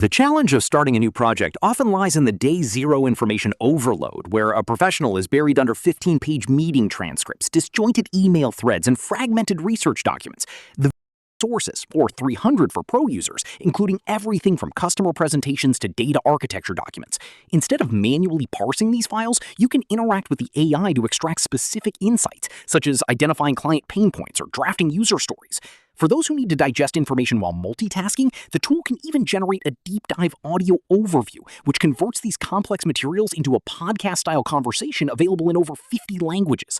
The challenge of starting a new project often lies in the day zero information overload, where a professional is buried under 15-page meeting transcripts, disjointed email threads, and fragmented research documents. The sources, or 300 for pro users, including everything from customer presentations to data architecture documents. Instead of manually parsing these files, you can interact with the AI to extract specific insights, such as identifying client pain points or drafting user stories. For those who need to digest information while multitasking, the tool can even generate a deep dive audio overview, which converts these complex materials into a podcast-style conversation available in over 50 languages.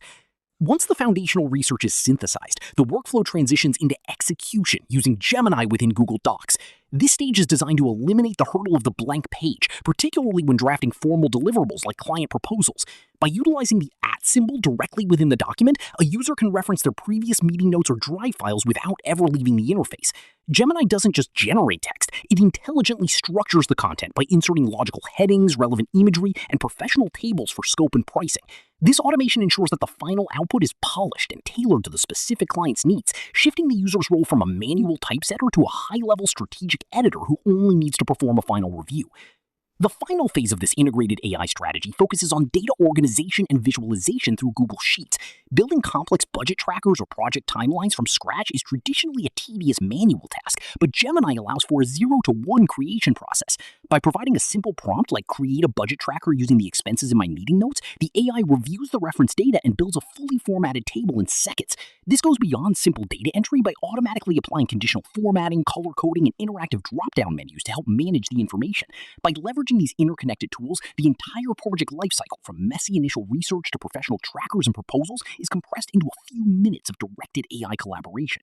Once the foundational research is synthesized, the workflow transitions into execution using Gemini within Google Docs. This stage is designed to eliminate the hurdle of the blank page, particularly when drafting formal deliverables like client proposals. By utilizing the @ symbol directly within the document, a user can reference their previous meeting notes or Drive files without ever leaving the interface. Gemini doesn't just generate text, it intelligently structures the content by inserting logical headings, relevant imagery, and professional tables for scope and pricing. This automation ensures that the final output is polished and tailored to the specific client's needs, shifting the user's role from a manual typesetter to a high-level strategic editor who only needs to perform a final review. The final phase of this integrated AI strategy focuses on data organization and visualization through Google Sheets. Building complex budget trackers or project timelines from scratch is traditionally a tedious manual task, but Gemini allows for a 0-to-1 creation process. By providing a simple prompt like create a budget tracker using the expenses in my meeting notes, the AI reviews the reference data and builds a fully formatted table in seconds. This goes beyond simple data entry by automatically applying conditional formatting, color coding, and interactive drop-down menus to help manage the information. By leveraging these interconnected tools, the entire project lifecycle, from messy initial research to professional trackers and proposals, is compressed into a few minutes of directed AI collaboration.